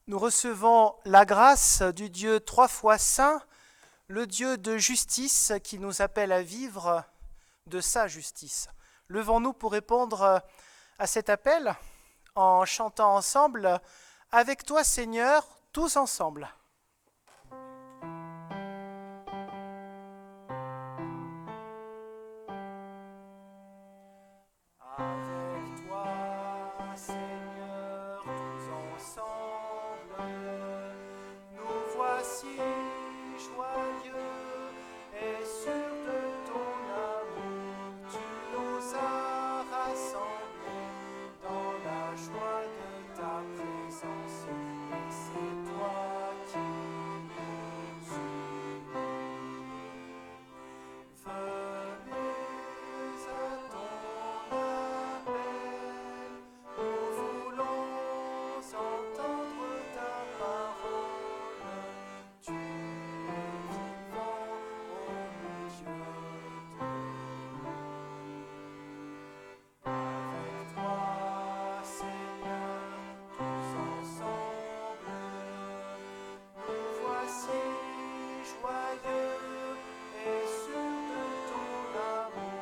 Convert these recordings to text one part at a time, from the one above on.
Nous recevons la grâce du Dieu trois fois saint, le Dieu de justice qui nous appelle à vivre de sa justice. Levons-nous pour répondre à cet appel en chantant ensemble « Avec toi Seigneur, tous ensemble ». Avec toi, Seigneur, tous ensemble, nous voici joyeux et sûrs de ton amour. Tu nous as rassemblés dans la joie de ta présence, et c'est toi qui nous unis. Venez à ton appel, nous voulons entendre ta parole. Tu es vivant au milieu de nous. Avec toi, Seigneur, tous ensemble, nous voici joyeux et sûrs de ton amour.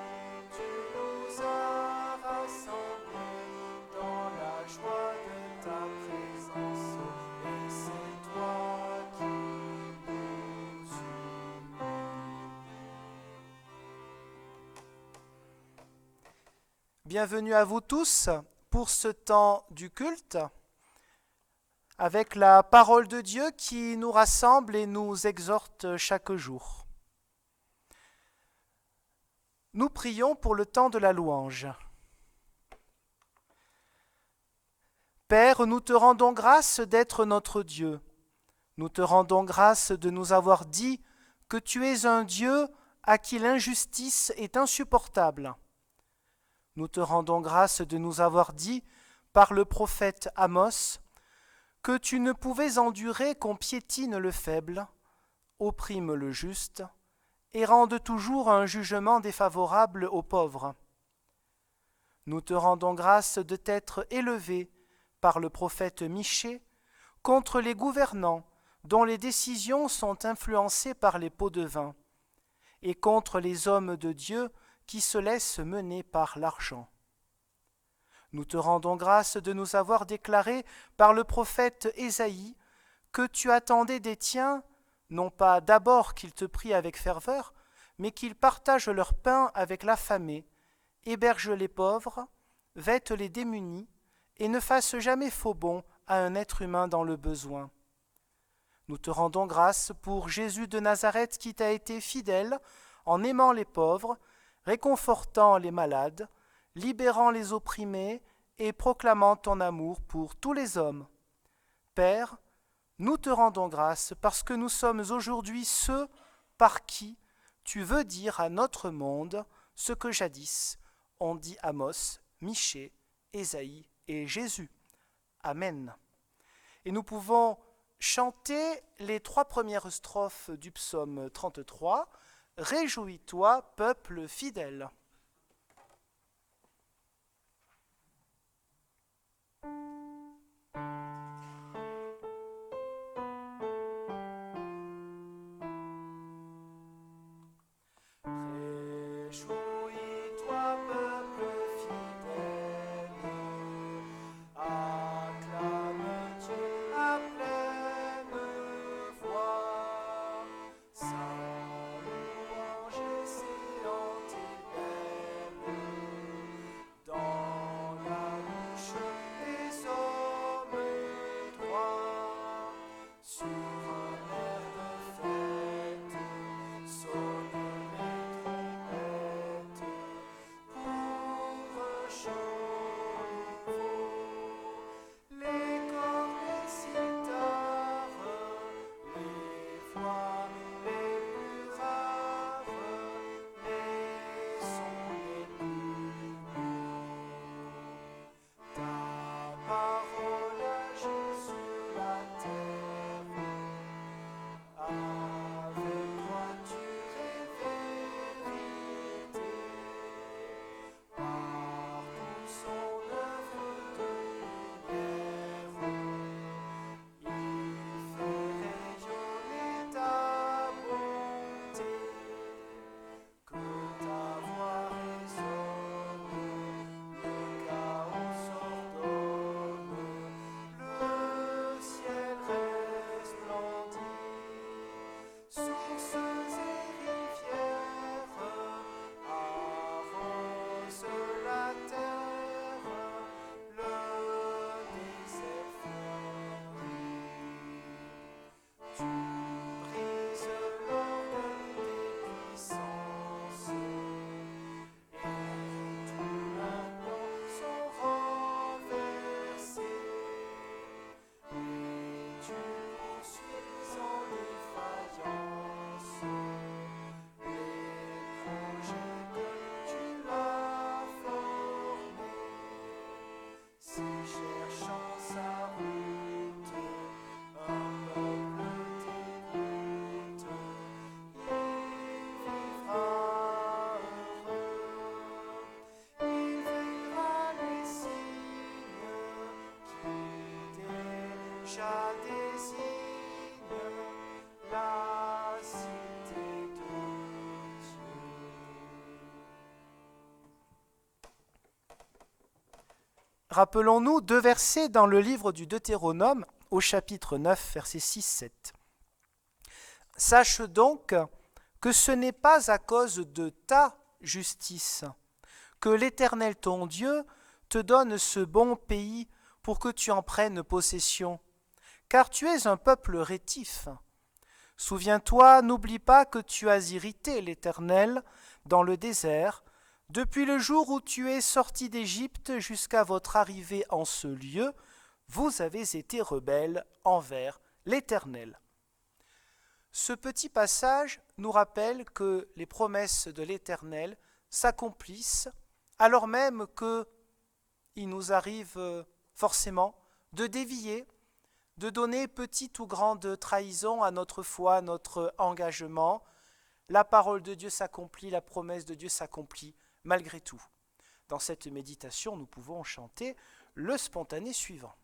Tu nous as rassemblés dans la joie de ta présence, et c'est toi qui nous unis. Bienvenue à vous tous pour ce temps du culte, avec la parole de Dieu qui nous rassemble et nous exhorte chaque jour. Nous prions pour le temps de la louange. Père, nous te rendons grâce d'être notre Dieu. Nous te rendons grâce de nous avoir dit que tu es un Dieu à qui l'injustice est insupportable. Nous te rendons grâce de nous avoir dit, par le prophète Amos, que tu ne pouvais endurer qu'on piétine le faible, opprime le juste, et rende toujours un jugement défavorable aux pauvres. Nous te rendons grâce de t'être élevé par le prophète Michée contre les gouvernants dont les décisions sont influencées par les pots de vin, et contre les hommes de Dieu qui se laissent mener par l'argent. Nous te rendons grâce de nous avoir déclaré par le prophète Ésaïe que tu attendais des tiens, non pas d'abord qu'ils te prient avec ferveur, mais qu'ils partagent leur pain avec l'affamé, hébergent les pauvres, vêtent les démunis, et ne fassent jamais faux bond à un être humain dans le besoin. Nous te rendons grâce pour Jésus de Nazareth qui t'a été fidèle en aimant les pauvres, réconfortant les malades, libérant les opprimés et proclamant ton amour pour tous les hommes. Père, nous te rendons grâce parce que nous sommes aujourd'hui ceux par qui tu veux dire à notre monde ce que jadis ont dit Amos, Michée, Ésaïe et Jésus. Amen. Et nous pouvons chanter les trois premières strophes du psaume 33. Réjouis-toi, peuple fidèle. Réjouis-toi, peuple fidèle, acclame Dieu à pleine voix, sa louange excellente et belle, dans la bouche des hommes droits, sur un air de fête, sonne les trompettes. poursuis en défaillance les projets que tu as formés. Si cherchant sa route, un peuple t'écoute, il vivra heureux. Il verra les signes qui déjà désignent la cité de Dieu. Rappelons-nous deux versets dans le livre du Deutéronome, au chapitre 9, versets 6-7. Sache donc que ce n'est pas à cause de ta justice que l'Éternel ton Dieu te donne ce bon pays pour que tu en prennes possession, car tu es un peuple rétif. Souviens-toi, n'oublie pas que tu as irrité l'Éternel dans le désert, depuis le jour où tu es sorti d'Égypte jusqu'à votre arrivée en ce lieu, vous avez été rebelles envers l'Éternel. Ce petit passage nous rappelle que les promesses de l'Éternel s'accomplissent alors même qu'il nous arrive forcément de dévier, de donner petite ou grande trahison à notre foi, à notre engagement. La parole de Dieu s'accomplit, la promesse de Dieu s'accomplit malgré tout. Dans cette méditation, nous pouvons chanter le spontané suivant.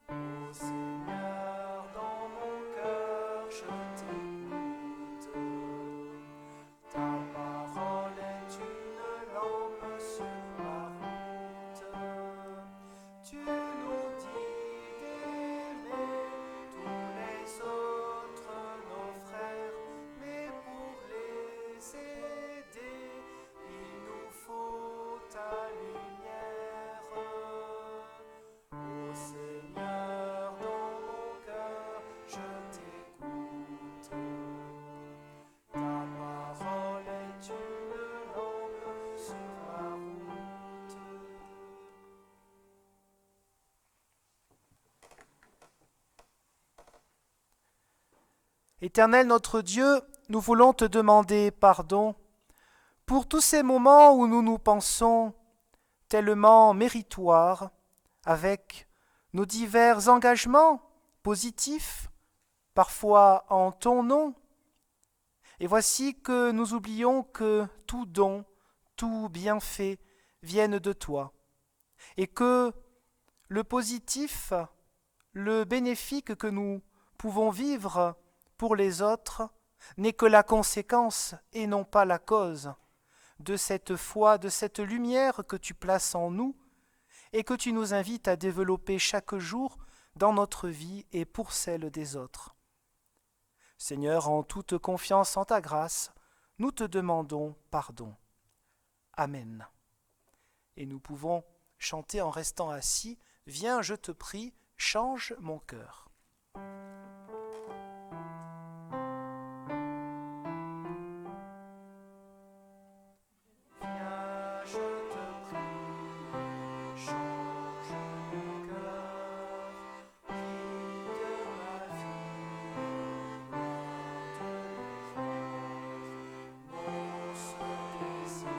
Ô Seigneur, dans mon cœur, je t'écoute. Ta parole est une lampe sur ma route. Tu nous dis d'aimer tous les autres, nos frères, mais pour les aider, il nous faut ta lumière. Ô Seigneur, dans mon cœur, je t'écoute. Ta parole est une lampe sur ma route. Éternel notre Dieu, nous voulons te demander pardon pour tous ces moments où nous nous pensons tellement méritoires avec nos divers engagements positifs, parfois en ton nom. Et voici que nous oublions que tout don, tout bienfait viennent de toi, et que le positif, le bénéfique que nous pouvons vivre pour les autres n'est que la conséquence et non pas la cause de cette foi, de cette lumière que tu places en nous et que tu nous invites à développer chaque jour dans notre vie et pour celle des autres. Seigneur, en toute confiance en ta grâce, nous te demandons pardon. Amen. Et nous pouvons chanter en restant assis, « Viens, je te prie, change mon cœur ». Viens, je te prie, change mon cœur, guide ma vie, loin de l'erreur. Mon seul désir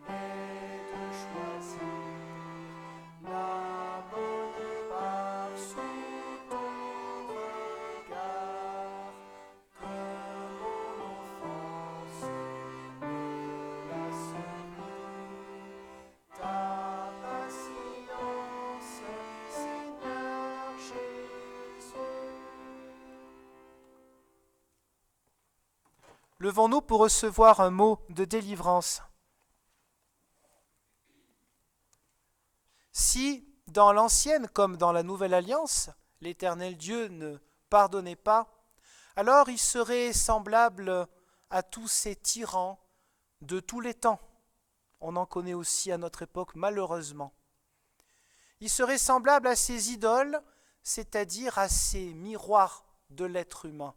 est de choisir la bonne part sous ton regard, que mon enfance me la sourit. Ta patience, Seigneur Jésus. Levons-nous pour recevoir un mot de délivrance. Si, dans l'Ancienne comme dans la Nouvelle Alliance, l'Éternel Dieu ne pardonnait pas, alors il serait semblable à tous ces tyrans de tous les temps. On en connaît aussi à notre époque, malheureusement. Il serait semblable à ces idoles, c'est-à-dire à ces miroirs de l'être humain.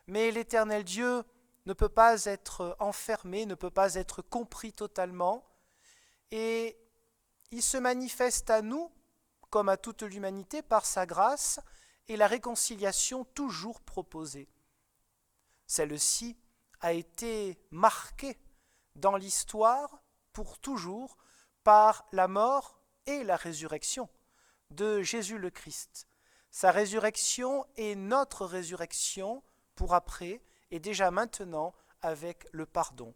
Mais l'Éternel Dieu ne peut pas être enfermé, ne peut pas être compris totalement, et il se manifeste à nous, comme à toute l'humanité, par sa grâce et la réconciliation toujours proposée. Celle-ci a été marquée dans l'histoire pour toujours par la mort et la résurrection de Jésus le Christ. Sa résurrection est notre résurrection pour après et déjà maintenant avec le pardon.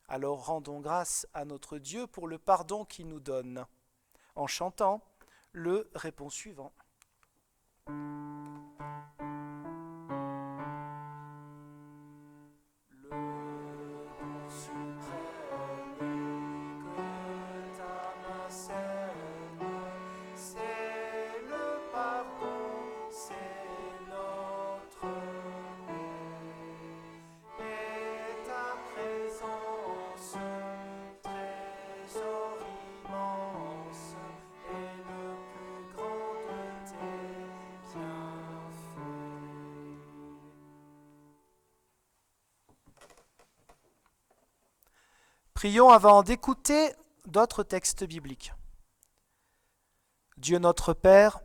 Alors rendons grâce à notre Dieu pour le pardon qu'il nous donne, en chantant le répons suivant. Prions avant d'écouter d'autres textes bibliques. Dieu notre Père,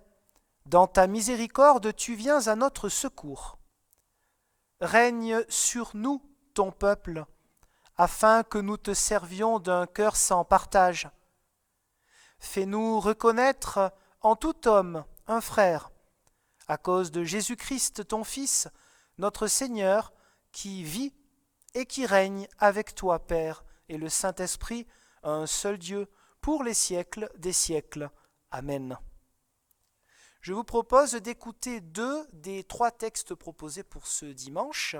dans ta miséricorde, tu viens à notre secours. Règne sur nous, ton peuple, afin que nous te servions d'un cœur sans partage. Fais-nous reconnaître en tout homme un frère, à cause de Jésus-Christ, ton Fils, notre Seigneur, qui vit et qui règne avec toi, Père, et le Saint-Esprit, un seul Dieu, pour les siècles des siècles. Amen. Je vous propose d'écouter 2 des 3 textes proposés pour ce dimanche,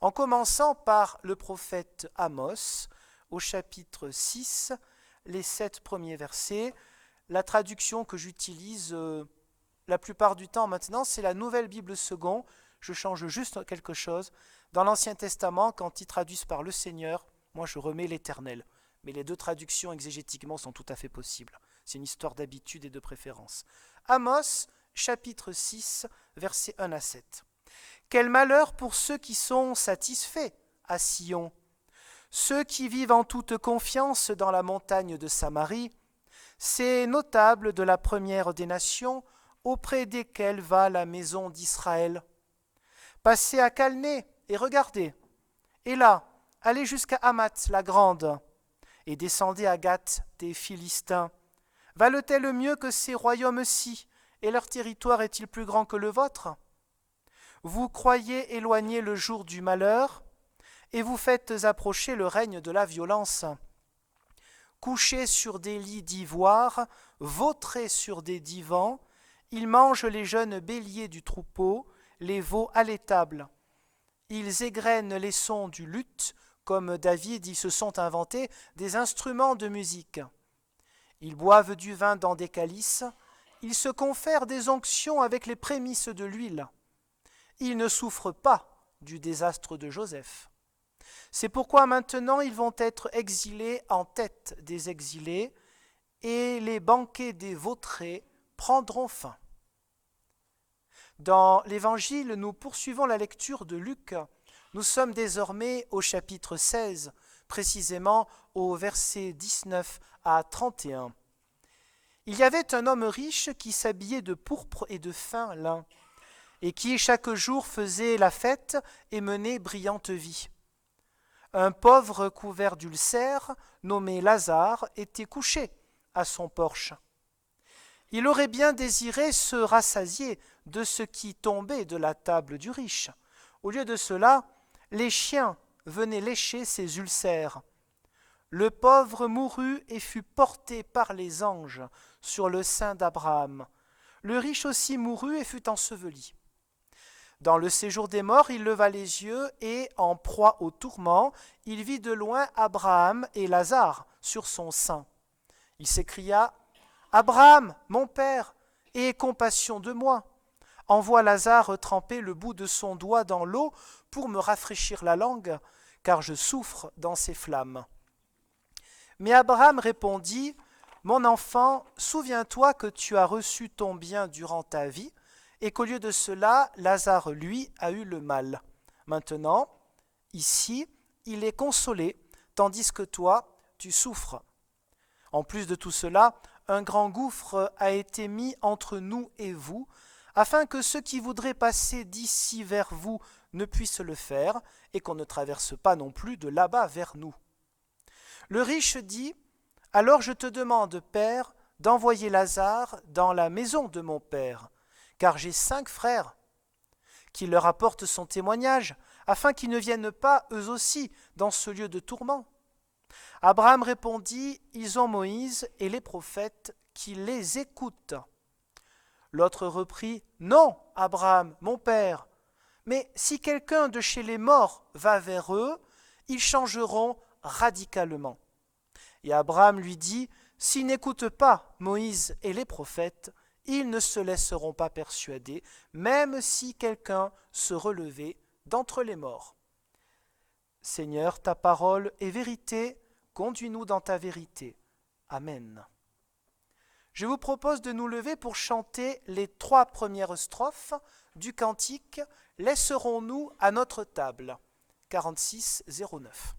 en commençant par le prophète Amos, au chapitre 6, les 7 premiers versets. La traduction que j'utilise la plupart du temps maintenant, c'est la Nouvelle Bible Second. Je change juste quelque chose. Dans l'Ancien Testament, quand ils traduisent par le Seigneur, moi je remets l'Éternel. Mais les 2 traductions exégétiquement sont tout à fait possibles. C'est une histoire d'habitude et de préférence. Amos, chapitre 6, versets 1 à 7. Quel malheur pour ceux qui sont satisfaits à Sion, ceux qui vivent en toute confiance dans la montagne de Samarie, ces notables de la première des nations, auprès desquels va la maison d'Israël. Passez à Calné et regardez, et là, allez jusqu'à Hamath la grande, et descendez à Gath des Philistins. Valent-elles mieux que ces royaumes-ci, et leur territoire est-il plus grand que le vôtre? Vous croyez éloigner le jour du malheur, et vous faites approcher le règne de la violence. Couchés sur des lits d'ivoire, vautrés sur des divans, ils mangent les jeunes béliers du troupeau, les veaux à l'étable. Ils égrènent les sons du luth, comme David, ils se sont inventés des instruments de musique. Ils boivent du vin dans des calices, ils se confèrent des onctions avec les prémices de l'huile. Ils ne souffrent pas du désastre de Joseph. C'est pourquoi maintenant ils vont être exilés en tête des exilés, et les banquets des vautrés prendront fin. Dans l'Évangile, nous poursuivons la lecture de Luc. Nous sommes désormais au chapitre 16, précisément au verset 19 à 31. Il y avait un homme riche qui s'habillait de pourpre et de fin lin, et qui chaque jour faisait la fête et menait brillante vie. Un pauvre couvert d'ulcères, nommé Lazare, était couché à son porche. Il aurait bien désiré se rassasier de ce qui tombait de la table du riche. Au lieu de cela, les chiens venaient lécher ses ulcères. Le pauvre mourut et fut porté par les anges sur le sein d'Abraham. Le riche aussi mourut et fut enseveli. Dans le séjour des morts, il leva les yeux et, en proie au tourment, il vit de loin Abraham et Lazare sur son sein. Il s'écria « Abraham, mon père, aie compassion de moi. Envoie Lazare tremper le bout de son doigt dans l'eau pour me rafraîchir la langue, car je souffre dans ces flammes. » Mais Abraham répondit « Mon enfant, souviens-toi que tu as reçu ton bien durant ta vie, et qu'au lieu de cela, Lazare, lui, a eu le mal. Maintenant, Ici, il est consolé, tandis que toi, tu souffres. En plus de tout cela, un grand gouffre a été mis entre nous et vous, afin que ceux qui voudraient passer d'ici vers vous ne puissent le faire, et qu'on ne traverse pas non plus de là-bas vers nous. Le riche dit, « Alors je te demande, Père, d'envoyer Lazare dans la maison de mon Père, car j'ai 5 frères, qu'il leur apporte son témoignage, afin qu'ils ne viennent pas, eux aussi, dans ce lieu de tourment. » Abraham répondit, « Ils ont Moïse et les prophètes qui les écoutent. » L'autre reprit, « Non, Abraham, mon père, mais si quelqu'un de chez les morts va vers eux, ils changeront radicalement. » Et Abraham lui dit, « S'ils n'écoutent pas Moïse et les prophètes, ils ne se laisseront pas persuader, même si quelqu'un se relevait d'entre les morts. » Seigneur, ta parole est vérité, conduis-nous dans ta vérité. Amen. Je vous propose de nous lever pour chanter les 3 premières strophes du cantique « Laisserons-nous à notre table » 4609.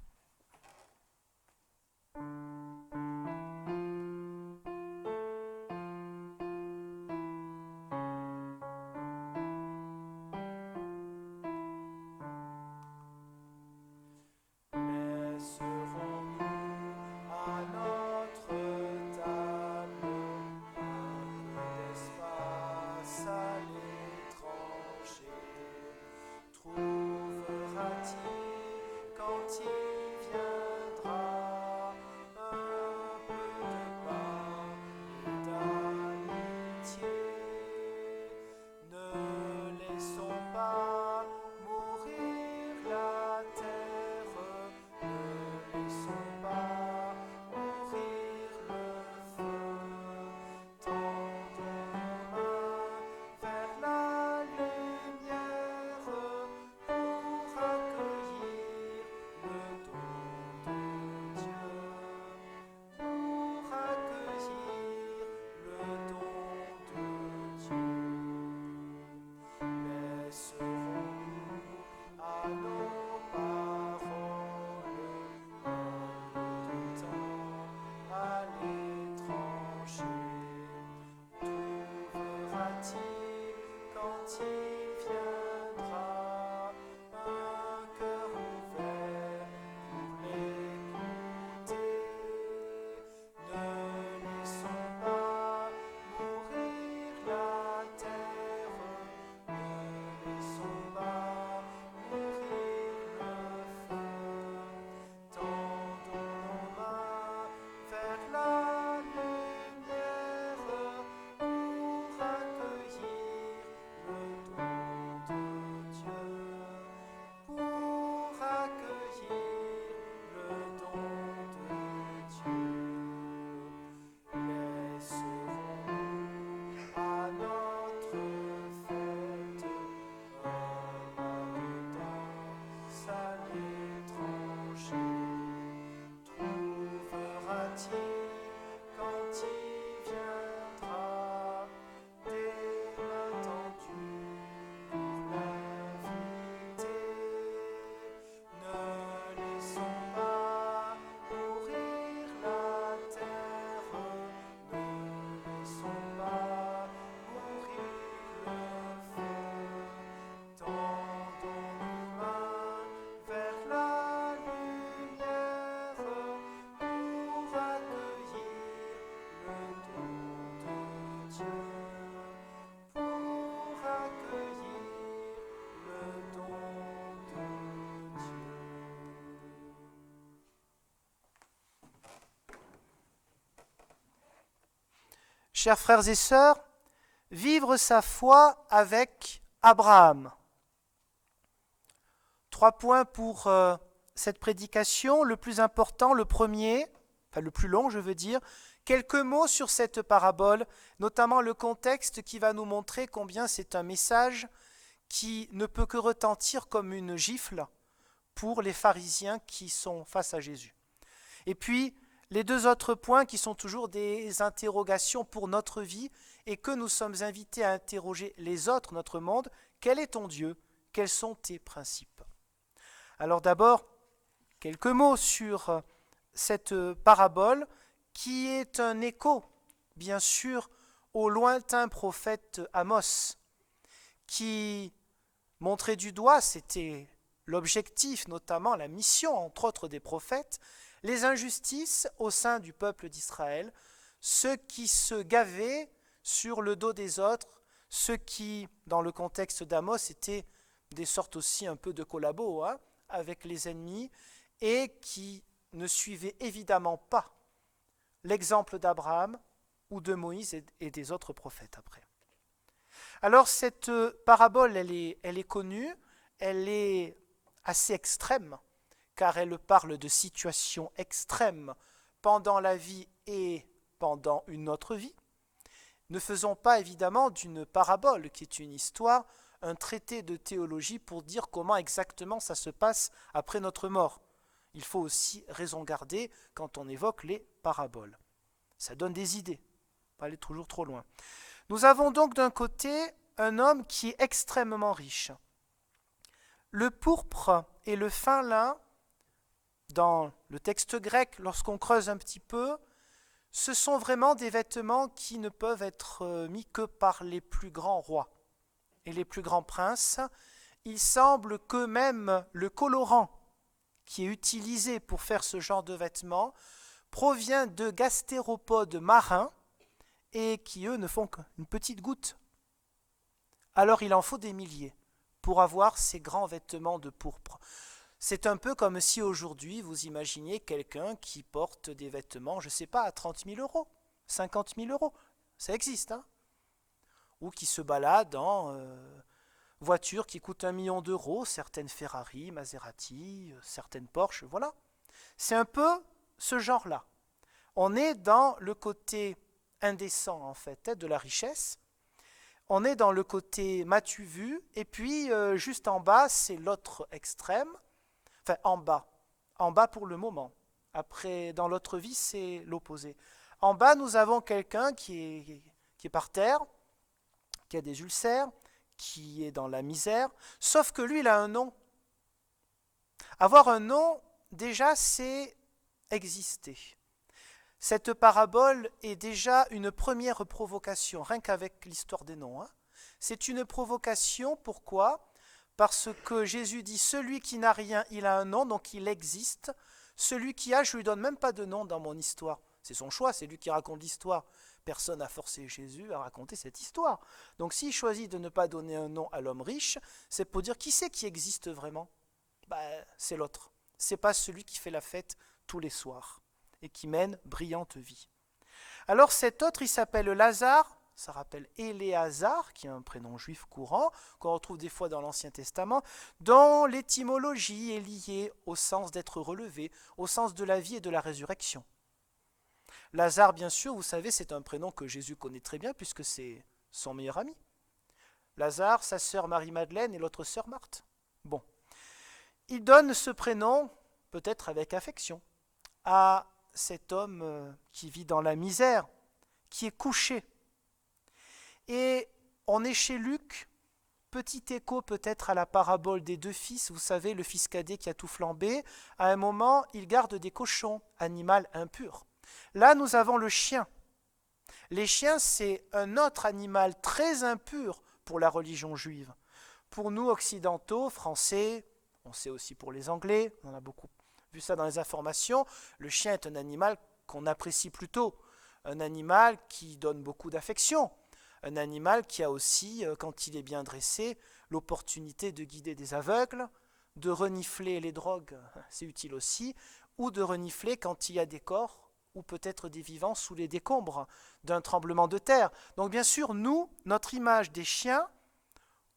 Chers frères et sœurs, vivre sa foi avec Abraham. 3 points pour cette prédication. Le plus important, le premier, enfin le plus long je veux dire, quelques mots sur cette parabole, notamment le contexte qui va nous montrer combien c'est un message qui ne peut que retentir comme une gifle pour les pharisiens qui sont face à Jésus. Et puis, les 2 autres points qui sont toujours des interrogations pour notre vie et que nous sommes invités à interroger les autres, notre monde. Quel est ton Dieu? Quels sont tes principes? Alors d'abord, quelques mots sur cette parabole qui est un écho, bien sûr, au lointain prophète Amos, qui montrait du doigt, c'était l'objectif, notamment la mission, entre autres des prophètes, les injustices au sein du peuple d'Israël, ceux qui se gavaient sur le dos des autres, ceux qui, dans le contexte d'Amos, étaient des sortes aussi un peu de collabos avec les ennemis, et qui ne suivaient évidemment pas l'exemple d'Abraham ou de Moïse et des autres prophètes après. Alors cette parabole, elle est connue, elle est assez extrême, car elle parle de situations extrêmes pendant la vie et pendant une autre vie. Ne faisons pas évidemment d'une parabole, qui est une histoire, un traité de théologie pour dire comment exactement ça se passe après notre mort. Il faut aussi raison garder quand on évoque les paraboles. Ça donne des idées, pas aller toujours trop loin. Nous avons donc d'un côté un homme qui est extrêmement riche. Le pourpre et le fin lin, dans le texte grec, lorsqu'on creuse un petit peu, ce sont vraiment des vêtements qui ne peuvent être mis que par les plus grands rois et les plus grands princes. Il semble que même le colorant qui est utilisé pour faire ce genre de vêtements provient de gastéropodes marins et qui, eux, ne font qu'une petite goutte. Alors il en faut des milliers pour avoir ces grands vêtements de pourpre. C'est un peu comme si aujourd'hui vous imaginiez quelqu'un qui porte des vêtements, je ne sais pas, à 30 000 euros, 50 000 euros. Ça existe, hein? Ou qui se balade en voitures qui coûtent 1 million d'euros, certaines Ferrari, Maserati, certaines Porsche, voilà. C'est un peu ce genre-là. On est dans le côté indécent, en fait, de la richesse. On est dans le côté m'as-tu vu, et puis juste en bas, c'est l'autre extrême. Enfin, en bas pour le moment. Après, dans l'autre vie, c'est l'opposé. En bas, nous avons quelqu'un qui est par terre, qui a des ulcères, qui est dans la misère, sauf que lui, il a un nom. Avoir un nom, déjà, c'est exister. Cette parabole est déjà une première provocation, rien qu'avec l'histoire des noms. C'est une provocation, pourquoi ? Parce que Jésus dit, celui qui n'a rien, il a un nom, donc il existe. Celui qui a, je ne lui donne même pas de nom dans mon histoire. C'est son choix, c'est lui qui raconte l'histoire. Personne n'a forcé Jésus à raconter cette histoire. Donc s'il choisit de ne pas donner un nom à l'homme riche, c'est pour dire qui c'est qui existe vraiment ? C'est l'autre. C'est pas celui qui fait la fête tous les soirs et qui mène brillante vie. Alors cet autre, il s'appelle Lazare. Ça rappelle Éléazar, qui est un prénom juif courant, qu'on retrouve des fois dans l'Ancien Testament, dont l'étymologie est liée au sens d'être relevé, au sens de la vie et de la résurrection. Lazare, bien sûr, vous savez, c'est un prénom que Jésus connaît très bien, puisque c'est son meilleur ami. Lazare, sa sœur Marie-Madeleine et l'autre sœur Marthe. Bon. Il donne ce prénom, peut-être avec affection, à cet homme qui vit dans la misère, qui est couché. Et on est chez Luc, petit écho peut-être à la parabole des deux fils, vous savez, le fils cadet qui a tout flambé, à un moment, il garde des cochons, animal impur. Là, nous avons le chien. Les chiens, c'est un autre animal très impur pour la religion juive. Pour nous, occidentaux, français, on sait aussi pour les Anglais, on a beaucoup vu ça dans les informations, le chien est un animal qu'on apprécie plutôt, un animal qui donne beaucoup d'affection. Un animal qui a aussi, quand il est bien dressé, l'opportunité de guider des aveugles, de renifler les drogues, c'est utile aussi, ou de renifler quand il y a des corps, ou peut-être des vivants sous les décombres d'un tremblement de terre. Donc bien sûr, nous, notre image des chiens,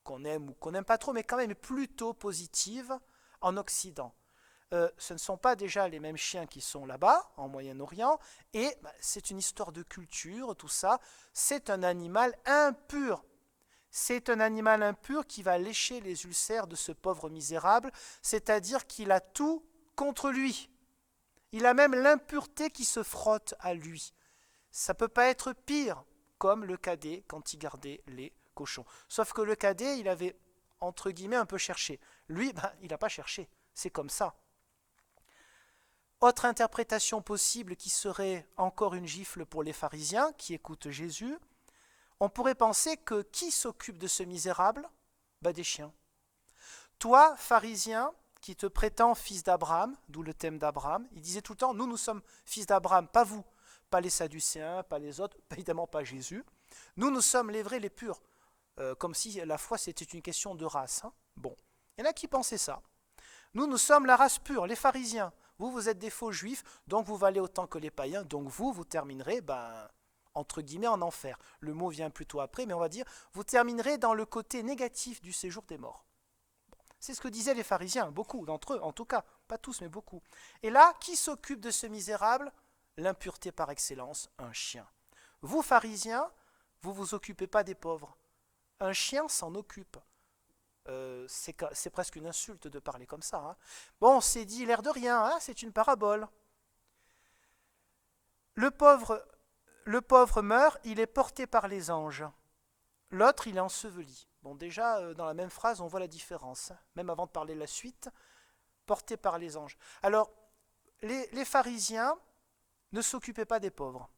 qu'on aime ou qu'on n'aime pas trop, mais quand même plutôt positive en Occident. Ce ne sont pas déjà les mêmes chiens qui sont là-bas, en Moyen-Orient, et c'est une histoire de culture, tout ça. C'est un animal impur. C'est un animal impur qui va lécher les ulcères de ce pauvre misérable, c'est-à-dire qu'il a tout contre lui. Il a même l'impureté qui se frotte à lui. Ça ne peut pas être pire, comme le cadet quand il gardait les cochons. Sauf que le cadet, il avait, entre guillemets, un peu cherché. Lui, il n'a pas cherché. c'est comme ça. Autre interprétation possible qui serait encore une gifle pour les pharisiens qui écoutent Jésus, on pourrait penser que qui s'occupe de ce misérable? Des chiens. Toi, pharisien, qui te prétends fils d'Abraham, d'où le thème d'Abraham, il disait tout le temps, nous sommes fils d'Abraham, pas vous, pas les Sadducéens, pas les autres, évidemment pas Jésus. Nous sommes les vrais, les purs, comme si la foi c'était une question de race. Bon, il y en a qui pensaient ça. Nous sommes la race pure, les pharisiens. Vous êtes des faux juifs, donc vous valez autant que les païens, donc vous terminerez, entre guillemets, en enfer. Le mot vient plutôt après, mais on va dire, vous terminerez dans le côté négatif du séjour des morts. C'est ce que disaient les pharisiens, beaucoup d'entre eux, en tout cas, pas tous, mais beaucoup. Et là, qui s'occupe de ce misérable? L'impureté par excellence, un chien. Vous, pharisiens, vous vous occupez pas des pauvres. Un chien s'en occupe. C'est presque une insulte de parler comme ça. Hein. Bon, c'est dit l'air de rien, hein, c'est une parabole. Le pauvre meurt, il est porté par les anges. L'autre, il est enseveli. Bon, déjà, dans la même phrase, on voit la différence. Hein. Même avant de parler de la suite, porté par les anges. Alors, les pharisiens ne s'occupaient pas des pauvres.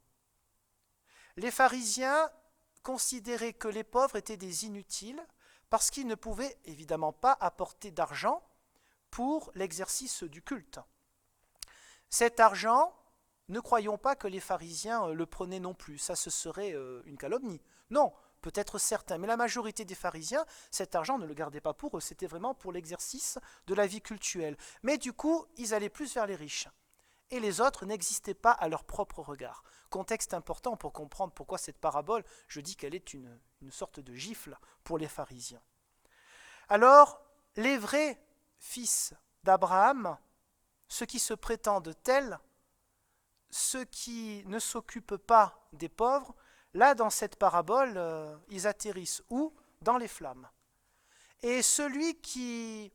Les pharisiens considéraient que les pauvres étaient des inutiles parce qu'ils ne pouvaient évidemment pas apporter d'argent pour l'exercice du culte. Cet argent, ne croyons pas que les pharisiens le prenaient non plus, ça ce serait une calomnie. Non, peut-être certains, mais la majorité des pharisiens, cet argent ne le gardait pas pour eux, c'était vraiment pour l'exercice de la vie cultuelle. Mais du coup, ils allaient plus vers les riches. Et les autres n'existaient pas à leur propre regard. Contexte important pour comprendre pourquoi cette parabole, je dis qu'elle est une sorte de gifle pour les pharisiens. Alors, les vrais fils d'Abraham, ceux qui se prétendent tels, ceux qui ne s'occupent pas des pauvres, là, dans cette parabole, ils atterrissent où? Dans les flammes. Et celui qui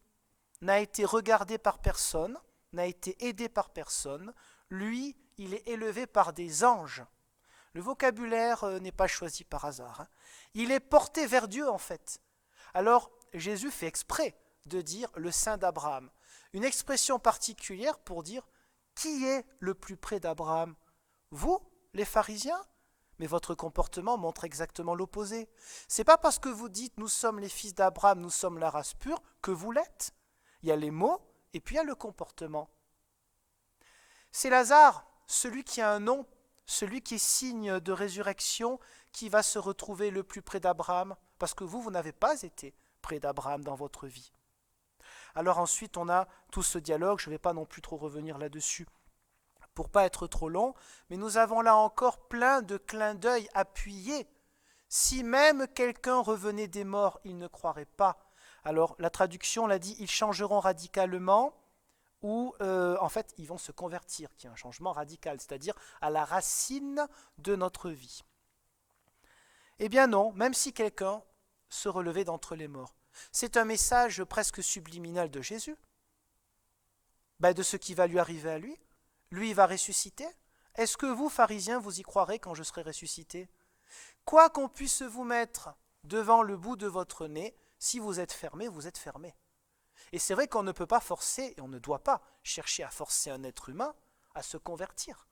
n'a été regardé par personne, n'a été aidé par personne, lui, il est élevé par des anges. Le vocabulaire n'est pas choisi par hasard. Hein. Il est porté vers Dieu, en fait. Alors, Jésus fait exprès de dire le Saint d'Abraham. Une expression particulière pour dire qui est le plus près d'Abraham? Vous, les pharisiens? Mais votre comportement montre exactement l'opposé. C'est pas parce que vous dites nous sommes les fils d'Abraham, nous sommes la race pure, que vous l'êtes. Il y a les mots et puis il y a le comportement. C'est Lazare, celui qui a un nom, celui qui est signe de résurrection, qui va se retrouver le plus près d'Abraham, parce que vous n'avez pas été près d'Abraham dans votre vie. Alors ensuite, on a tout ce dialogue, je ne vais pas non plus trop revenir là-dessus, pour pas être trop long, mais nous avons là encore plein de clins d'œil appuyés. Si même quelqu'un revenait des morts, il ne croirait pas. Alors la traduction l'a dit, ils changeront radicalement, ou en fait ils vont se convertir, qui est un changement radical, c'est-à-dire à la racine de notre vie. Eh bien non, même si quelqu'un se relevait d'entre les morts. C'est un message presque subliminal de Jésus, de ce qui va lui arriver à lui. Lui, il va ressusciter. Est-ce que vous, pharisiens, vous y croirez quand je serai ressuscité? Quoi qu'on puisse vous mettre devant le bout de votre nez, si vous êtes fermé, vous êtes fermé. Et c'est vrai qu'on ne peut pas forcer, et on ne doit pas chercher à forcer un être humain à se convertir.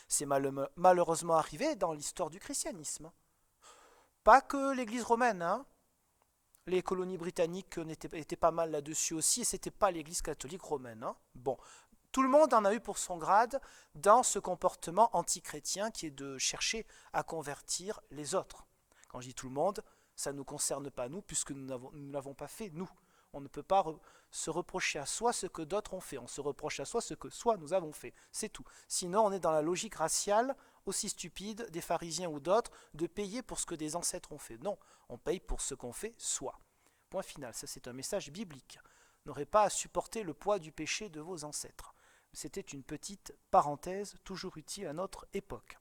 C'est malheureusement arrivé dans l'histoire du christianisme. Pas que l'Église romaine, hein. Les colonies britanniques étaient pas mal là-dessus aussi, et c'était pas l'Église catholique romaine. Hein. Bon, tout le monde en a eu pour son grade dans ce comportement antichrétien qui est de chercher à convertir les autres. Quand je dis tout le monde, ça ne nous concerne pas nous, puisque nous ne l'avons pas fait nous. On ne peut pas se reprocher à soi ce que d'autres ont fait. On se reproche à soi ce que soi nous avons fait. C'est tout. Sinon, on est dans la logique raciale, aussi stupide des pharisiens ou d'autres, de payer pour ce que des ancêtres ont fait. Non, on paye pour ce qu'on fait soi. Point final. Ça, c'est un message biblique. N'aurez pas à supporter le poids du péché de vos ancêtres. C'était une petite parenthèse, toujours utile à notre époque.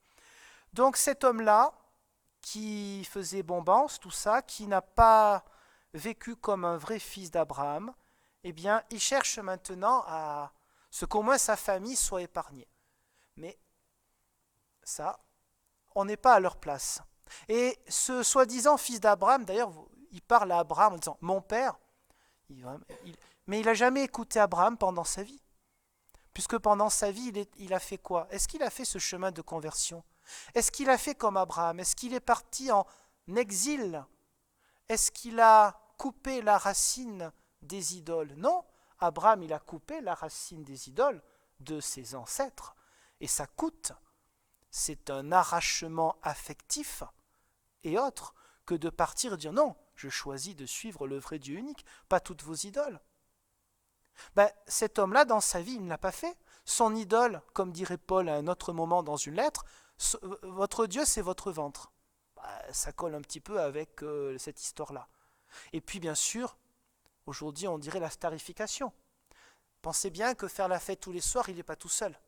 Donc cet homme-là, qui faisait bombance, tout ça, qui n'a pas vécu comme un vrai fils d'Abraham, eh bien, il cherche maintenant à ce qu'au moins sa famille soit épargnée. Mais ça, on n'est pas à leur place. Et ce soi-disant fils d'Abraham, d'ailleurs, il parle à Abraham en disant « mon père », Mais il n'a jamais écouté Abraham pendant sa vie. Puisque pendant sa vie, il a fait quoi? Est-ce qu'il a fait ce chemin de conversion? Est-ce qu'il a fait comme Abraham? Est-ce qu'il est parti en exil? Est-ce qu'il a coupé la racine des idoles? Non, Abraham, il a coupé la racine des idoles de ses ancêtres. Et ça coûte. C'est un arrachement affectif et autre que de partir et dire non, je choisis de suivre le vrai Dieu unique, pas toutes vos idoles. Cet homme-là, dans sa vie, il ne l'a pas fait. Son idole, comme dirait Paul à un autre moment dans une lettre, votre Dieu, c'est votre ventre. Ça colle un petit peu avec cette histoire-là. Et puis, bien sûr, aujourd'hui, on dirait la starification. Pensez bien que faire la fête tous les soirs, il n'est pas tout seul.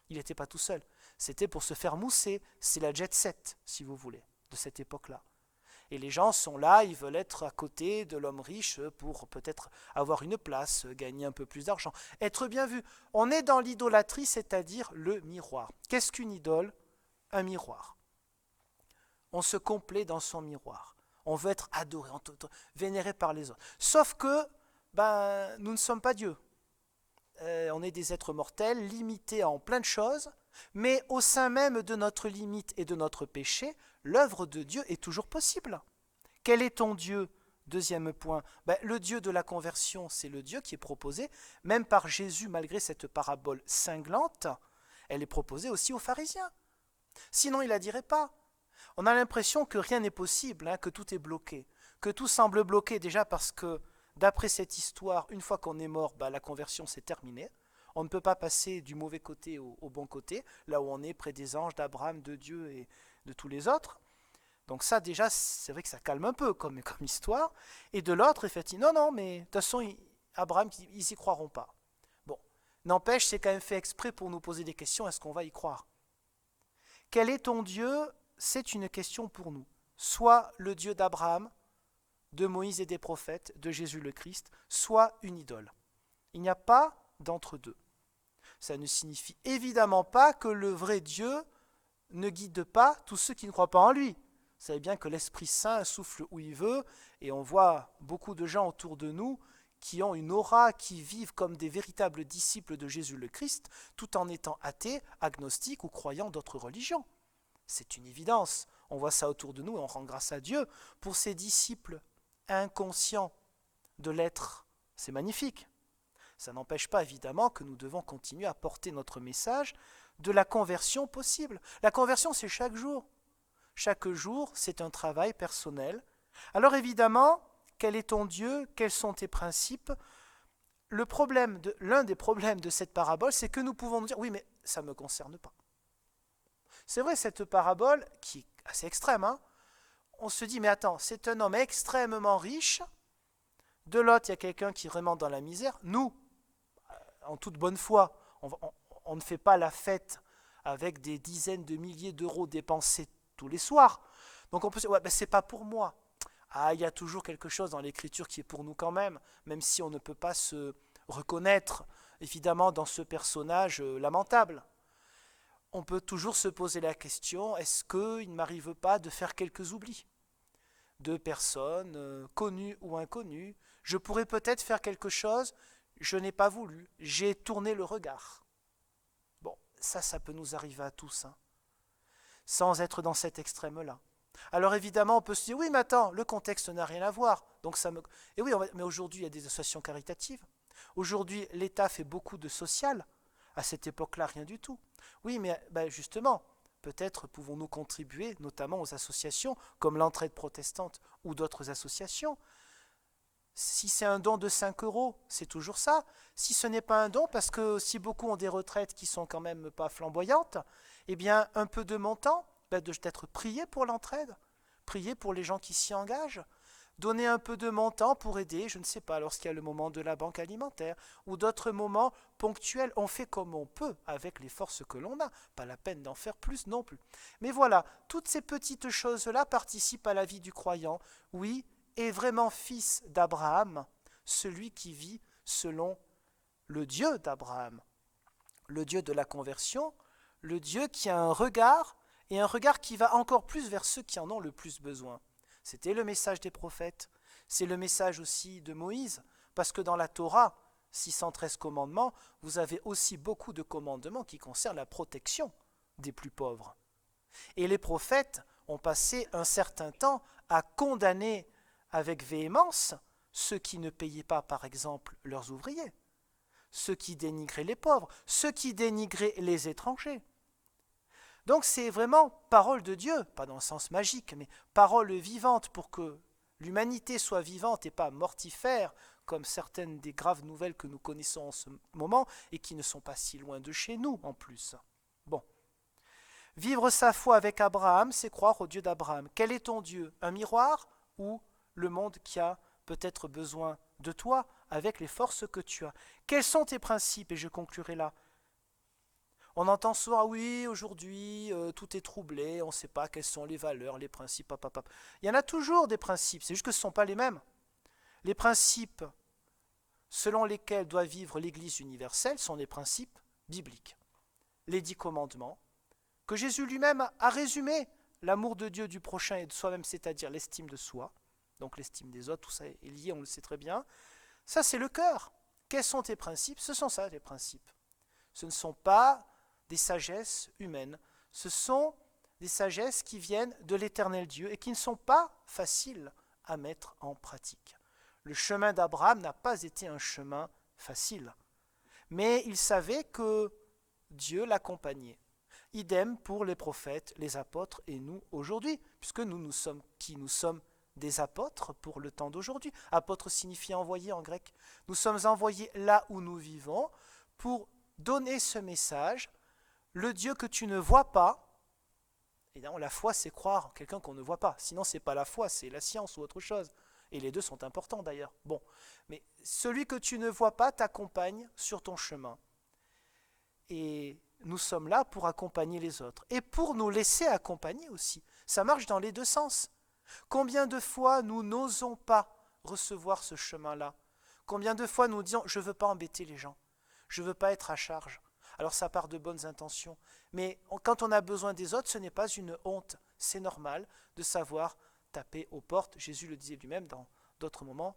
Il n'était pas tout seul. C'était pour se faire mousser. C'est la jet set, si vous voulez, de cette époque-là. Et les gens sont là, ils veulent être à côté de l'homme riche pour peut-être avoir une place, gagner un peu plus d'argent, être bien vu. On est dans l'idolâtrie, c'est-à-dire le miroir. Qu'est-ce qu'une idole? Un miroir. On se complaît dans son miroir. On veut être adoré, vénéré par les autres. Sauf que nous ne sommes pas Dieu. On est des êtres mortels, limités en plein de choses, mais au sein même de notre limite et de notre péché, l'œuvre de Dieu est toujours possible. Quel est ton Dieu? Deuxième point, le Dieu de la conversion, c'est le Dieu qui est proposé, même par Jésus, malgré cette parabole cinglante, elle est proposée aussi aux pharisiens. Sinon, il ne la dirait pas. On a l'impression que rien n'est possible, que tout est bloqué, que tout semble bloqué déjà parce que, d'après cette histoire, une fois qu'on est mort, la conversion c'est terminé. On ne peut pas passer du mauvais côté au bon côté, là où on est près des anges, d'Abraham, de Dieu et de tous les autres. Donc ça déjà, c'est vrai que ça calme un peu comme histoire. Et de l'autre, effectivement, non, mais de toute façon, Abraham, ils n'y croiront pas. Bon, n'empêche, c'est quand même fait exprès pour nous poser des questions, est-ce qu'on va y croire? Quel est ton Dieu? C'est une question pour nous. Soit le Dieu d'Abraham, de Moïse et des prophètes, de Jésus le Christ, soit une idole. Il n'y a pas d'entre-deux. Ça ne signifie évidemment pas que le vrai Dieu ne guide pas tous ceux qui ne croient pas en lui. Vous savez bien que l'Esprit Saint souffle où il veut, et on voit beaucoup de gens autour de nous qui ont une aura, qui vivent comme des véritables disciples de Jésus le Christ, tout en étant athées, agnostiques ou croyant d'autres religions. C'est une évidence. On voit ça autour de nous et on rend grâce à Dieu pour ces disciples inconscients de l'être. C'est magnifique. Ça n'empêche pas évidemment que nous devons continuer à porter notre message de la conversion possible. La conversion, c'est chaque jour. Chaque jour, c'est un travail personnel. Alors évidemment, quel est ton Dieu? Quels sont tes principes? L'un des problèmes de cette parabole, c'est que nous pouvons nous dire, oui, mais ça ne me concerne pas. C'est vrai, cette parabole, qui est assez extrême, on se dit, mais attends, c'est un homme extrêmement riche, de l'autre, il y a quelqu'un qui est vraiment dans la misère. Nous, en toute bonne foi, on ne fait pas la fête avec des dizaines de milliers d'euros dépensés tous les soirs. Donc on peut se dire, c'est pas pour moi. Il y a toujours quelque chose dans l'écriture qui est pour nous quand même si on ne peut pas se reconnaître, évidemment, dans ce personnage lamentable. On peut toujours se poser la question, est-ce qu'il ne m'arrive pas de faire quelques oublis de personnes, connues ou inconnues? Je pourrais peut-être faire quelque chose, je n'ai pas voulu, j'ai tourné le regard. Bon, ça peut nous arriver à tous, sans être dans cet extrême-là. Alors évidemment, on peut se dire, oui, mais attends, le contexte n'a rien à voir. Donc Et oui, mais aujourd'hui, il y a des associations caritatives. Aujourd'hui, l'État fait beaucoup de social. À cette époque-là, rien du tout. Oui, mais justement, peut-être pouvons-nous contribuer, notamment aux associations comme l'Entraide protestante ou d'autres associations. Si c'est un don de 5 euros, c'est toujours ça. Si ce n'est pas un don, parce que si beaucoup ont des retraites qui sont quand même pas flamboyantes, eh bien, un peu de montant, d'être prié pour l'entraide, prier pour les gens qui s'y engagent, donner un peu de montant pour aider, je ne sais pas, lorsqu'il y a le moment de la banque alimentaire ou d'autres moments ponctuels. On fait comme on peut avec les forces que l'on a, pas la peine d'en faire plus non plus. Mais voilà, toutes ces petites choses-là participent à la vie du croyant. Oui, est vraiment fils d'Abraham, celui qui vit selon le Dieu d'Abraham, le Dieu de la conversion, le Dieu qui a un regard, et un regard qui va encore plus vers ceux qui en ont le plus besoin. C'était le message des prophètes, c'est le message aussi de Moïse, parce que dans la Torah, 613 commandements, vous avez aussi beaucoup de commandements qui concernent la protection des plus pauvres. Et les prophètes ont passé un certain temps à condamner avec véhémence ceux qui ne payaient pas, par exemple, leurs ouvriers, ceux qui dénigraient les pauvres, ceux qui dénigraient les étrangers. Donc c'est vraiment parole de Dieu, pas dans le sens magique, mais parole vivante pour que l'humanité soit vivante et pas mortifère, comme certaines des graves nouvelles que nous connaissons en ce moment et qui ne sont pas si loin de chez nous en plus. Bon. Vivre sa foi avec Abraham, c'est croire au Dieu d'Abraham. Quel est ton Dieu? Un miroir ou le monde qui a peut-être besoin de toi avec les forces que tu as? Quels sont tes principes? Et je conclurai là. On entend souvent, ah oui, aujourd'hui, tout est troublé, on ne sait pas quelles sont les valeurs, les principes, papapap. Il y en a toujours des principes, c'est juste que ce ne sont pas les mêmes. Les principes selon lesquels doit vivre l'Église universelle sont des principes bibliques. Les 10 commandements, que Jésus lui-même a résumé, l'amour de Dieu, du prochain et de soi-même, c'est-à-dire l'estime de soi, donc l'estime des autres, tout ça est lié, on le sait très bien. Ça, c'est le cœur. Quels sont tes principes? Ce sont ça, les principes. Ce ne sont pas des sagesses humaines, ce sont des sagesses qui viennent de l'éternel Dieu et qui ne sont pas faciles à mettre en pratique. Le chemin d'Abraham n'a pas été un chemin facile, mais il savait que Dieu l'accompagnait. Idem pour les prophètes, les apôtres et nous aujourd'hui, puisque nous sommes qui? Nous sommes des apôtres pour le temps d'aujourd'hui. Apôtre signifie envoyé en grec. Nous sommes envoyés là où nous vivons pour donner ce message. Le Dieu que tu ne vois pas, évidemment la foi c'est croire en quelqu'un qu'on ne voit pas, sinon c'est pas la foi, c'est la science ou autre chose. Et les deux sont importants d'ailleurs. Bon, mais celui que tu ne vois pas t'accompagne sur ton chemin. Et nous sommes là pour accompagner les autres. Et pour nous laisser accompagner aussi. Ça marche dans les deux sens. Combien de fois nous n'osons pas recevoir ce chemin-là? Combien de fois nous disons, je ne veux pas embêter les gens, je ne veux pas être à charge. Alors ça part de bonnes intentions. Mais quand on a besoin des autres, ce n'est pas une honte. C'est normal de savoir taper aux portes. Jésus le disait lui-même dans d'autres moments,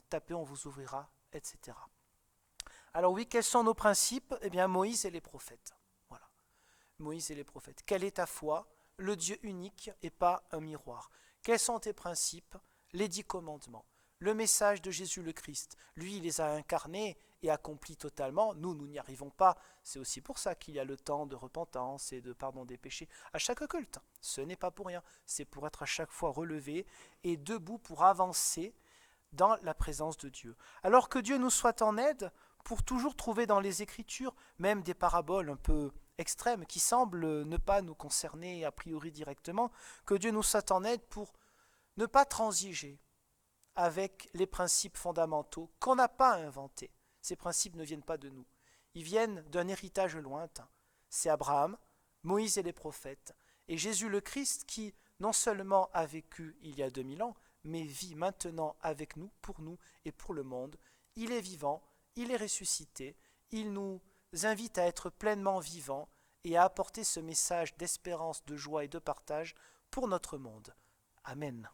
tapez, on vous ouvrira, etc. Alors oui, quels sont nos principes? Eh bien, Moïse et les prophètes. Voilà. Moïse et les prophètes. Quelle est ta foi? Le Dieu unique et pas un miroir. Quels sont tes principes? Les 10 commandements. Le message de Jésus le Christ. Lui, il les a incarnés et accomplis totalement. Nous n'y arrivons pas. C'est aussi pour ça qu'il y a le temps de repentance et de pardon des péchés à chaque culte. Ce n'est pas pour rien. C'est pour être à chaque fois relevé et debout pour avancer dans la présence de Dieu. Alors que Dieu nous soit en aide pour toujours trouver dans les Écritures même des paraboles un peu extrêmes qui semblent ne pas nous concerner a priori directement, que Dieu nous soit en aide pour ne pas transiger avec les principes fondamentaux qu'on n'a pas inventés. Ces principes ne viennent pas de nous. Ils viennent d'un héritage lointain. C'est Abraham, Moïse et les prophètes, et Jésus le Christ qui non seulement a vécu il y a 2000 ans, mais vit maintenant avec nous, pour nous et pour le monde. Il est vivant, il est ressuscité, il nous invite à être pleinement vivants et à apporter ce message d'espérance, de joie et de partage pour notre monde. Amen.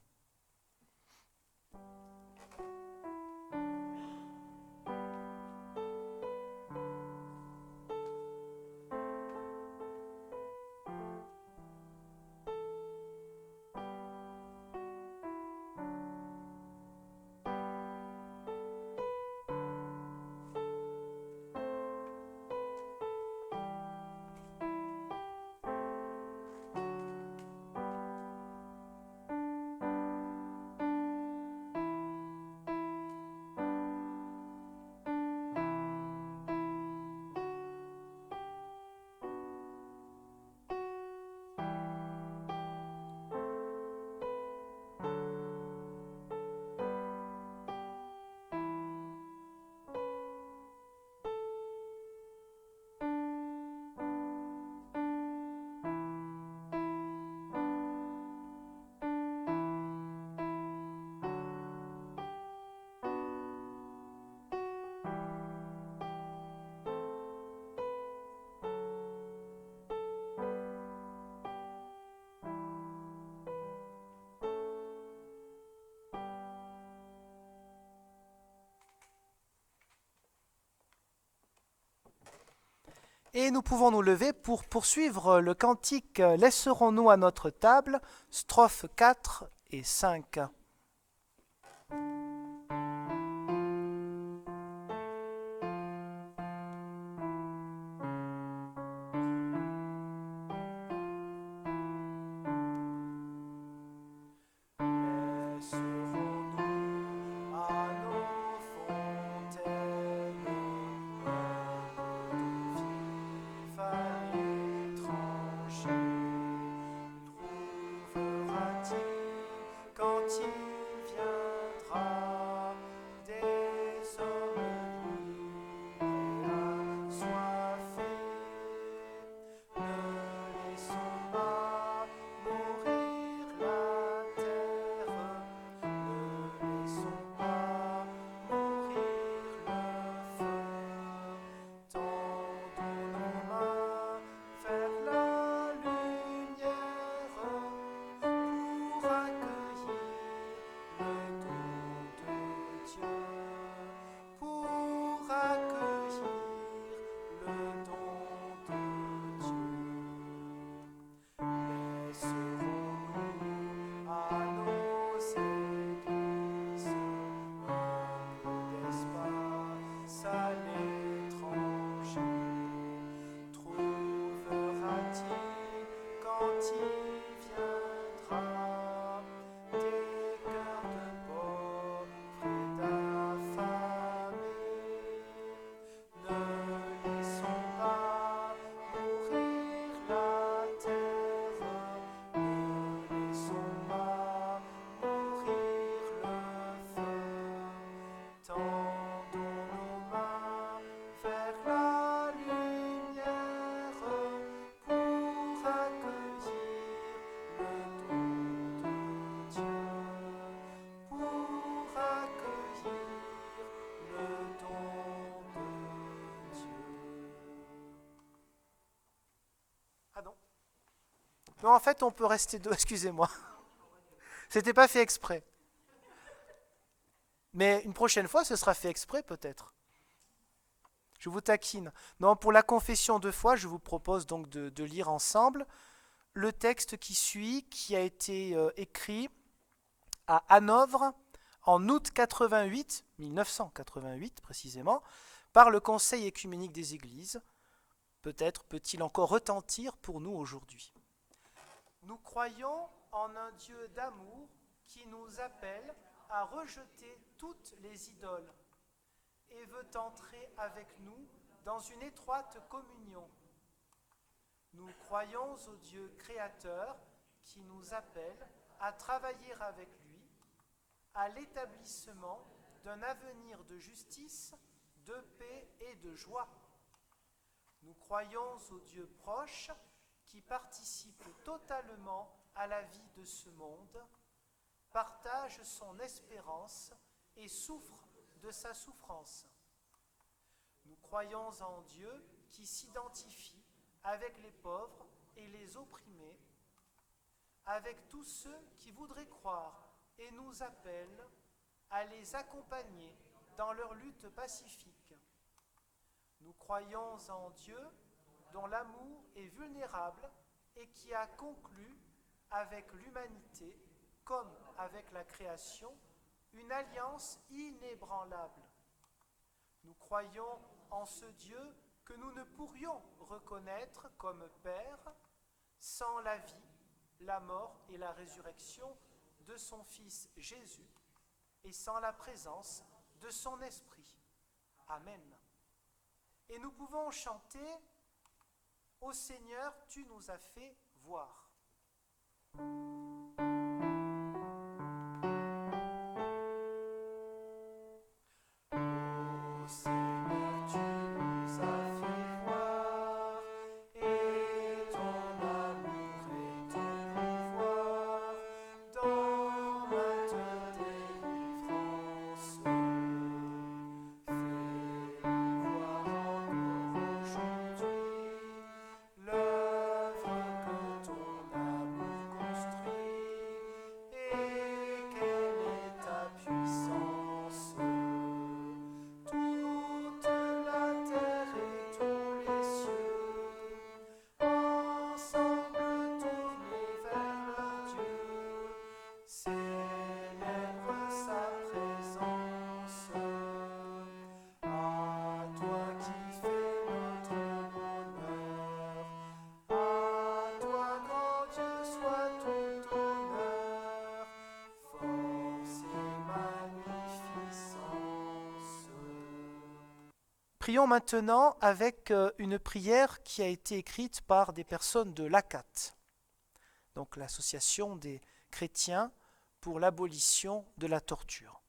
Et nous pouvons nous lever pour poursuivre le cantique Laisserons-nous à notre table, strophes 4 et 5. Non, en fait, on peut rester deux. Excusez-moi. C'était pas fait exprès. Mais une prochaine fois, ce sera fait exprès, peut-être. Je vous taquine. Non, pour la confession de foi, je vous propose donc de lire ensemble le texte qui suit, qui a été écrit à Hanovre en août 88, 1988 précisément, par le Conseil œcuménique des Églises. Peut-être peut-il encore retentir pour nous aujourd'hui. Nous croyons en un Dieu d'amour qui nous appelle à rejeter toutes les idoles et veut entrer avec nous dans une étroite communion. Nous croyons au Dieu créateur qui nous appelle à travailler avec lui à l'établissement d'un avenir de justice, de paix et de joie. Nous croyons au Dieu proche qui participe totalement à la vie de ce monde, partage son espérance et souffre de sa souffrance. Nous croyons en Dieu qui s'identifie avec les pauvres et les opprimés, avec tous ceux qui voudraient croire et nous appelle à les accompagner dans leur lutte pacifique. Nous croyons en Dieu dont l'amour est vulnérable et qui a conclu avec l'humanité, comme avec la création, une alliance inébranlable. Nous croyons en ce Dieu que nous ne pourrions reconnaître comme Père sans la vie, la mort et la résurrection de son Fils Jésus et sans la présence de son Esprit. Amen. Et nous pouvons chanter « Ô Seigneur, tu nous as fait voir ». L'œuvre que ton amour construit Prions maintenant avec une prière qui a été écrite par des personnes de l'ACAT, donc l'association des chrétiens pour l'abolition de la torture.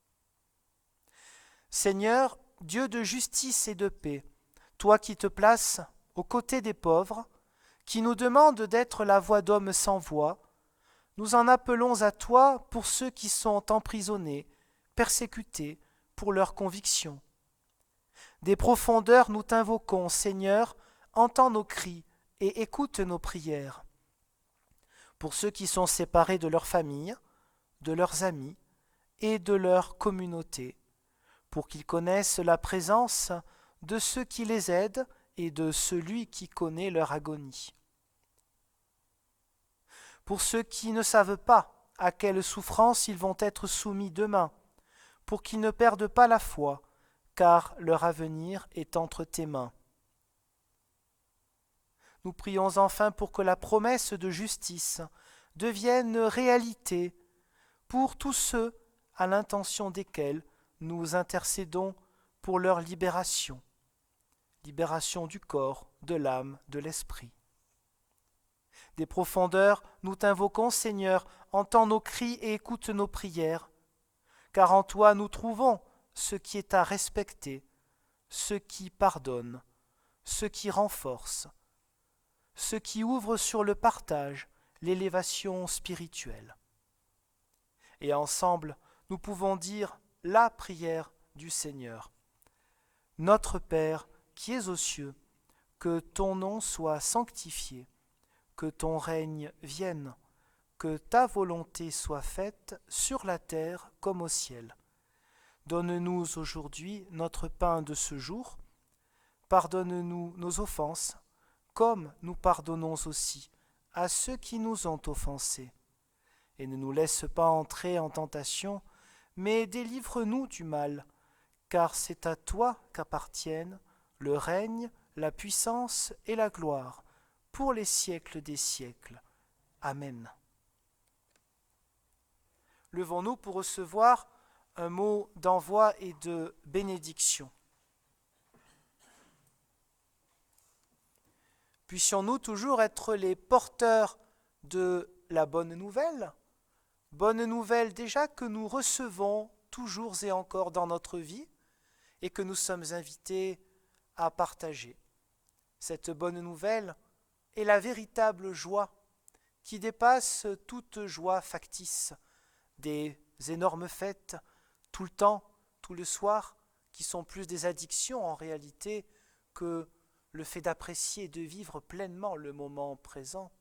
Seigneur, Dieu de justice et de paix, toi qui te places aux côtés des pauvres, qui nous demande d'être la voix d'hommes sans voix, nous en appelons à toi pour ceux qui sont emprisonnés, persécutés pour leurs convictions. Des profondeurs nous t'invoquons, Seigneur, entends nos cris et écoute nos prières. Pour ceux qui sont séparés de leur famille, de leurs amis et de leur communauté, pour qu'ils connaissent la présence de ceux qui les aident et de celui qui connaît leur agonie. Pour ceux qui ne savent pas à quelle souffrance ils vont être soumis demain, pour qu'ils ne perdent pas la foi, car leur avenir est entre tes mains. Nous prions enfin pour que la promesse de justice devienne réalité pour tous ceux à l'intention desquels nous intercédons pour leur libération, libération du corps, de l'âme, de l'esprit. Des profondeurs, nous t'invoquons, Seigneur, entends nos cris et écoute nos prières, car en toi nous trouvons ce qui est à respecter, ce qui pardonne, ce qui renforce, ce qui ouvre sur le partage, l'élévation spirituelle. Et ensemble, nous pouvons dire la prière du Seigneur. Notre Père, qui es aux cieux, que ton nom soit sanctifié, que ton règne vienne, que ta volonté soit faite sur la terre comme au ciel. Donne-nous aujourd'hui notre pain de ce jour. Pardonne-nous nos offenses, comme nous pardonnons aussi à ceux qui nous ont offensés. Et ne nous laisse pas entrer en tentation, mais délivre-nous du mal, car c'est à toi qu'appartiennent le règne, la puissance et la gloire, pour les siècles des siècles. Amen. Levons-nous pour recevoir un mot d'envoi et de bénédiction. Puissions-nous toujours être les porteurs de la bonne nouvelle déjà que nous recevons toujours et encore dans notre vie et que nous sommes invités à partager. Cette bonne nouvelle est la véritable joie qui dépasse toute joie factice, des énormes fêtes tout le temps, tout le soir, qui sont plus des addictions en réalité que le fait d'apprécier et de vivre pleinement le moment présent.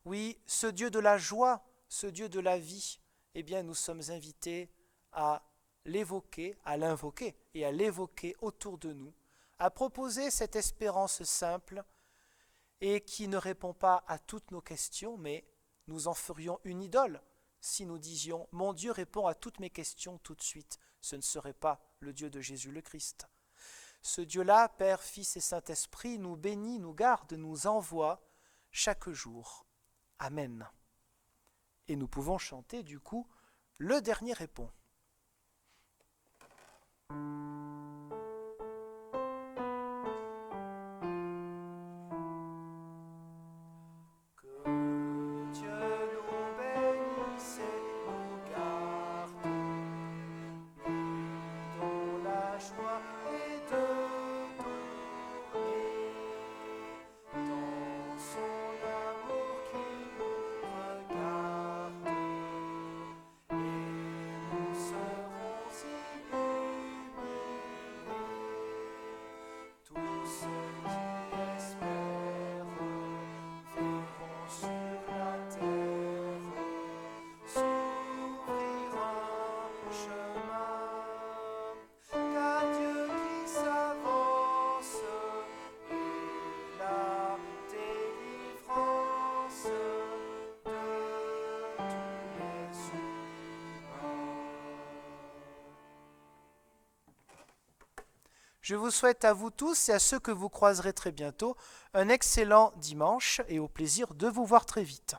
Oui, ce Dieu de la joie, ce Dieu de la vie, eh bien nous sommes invités à l'évoquer, à l'invoquer et à l'évoquer autour de nous, à proposer cette espérance simple et qui ne répond pas à toutes nos questions, mais nous en ferions une idole si nous disions « Mon Dieu répond à toutes mes questions tout de suite », ce ne serait pas le Dieu de Jésus le Christ. Ce Dieu-là, Père, Fils et Saint-Esprit, nous bénit, nous garde, nous envoie chaque jour. Amen. Et nous pouvons chanter du coup le dernier répond. Je vous souhaite à vous tous et à ceux que vous croiserez très bientôt un excellent dimanche et au plaisir de vous voir très vite.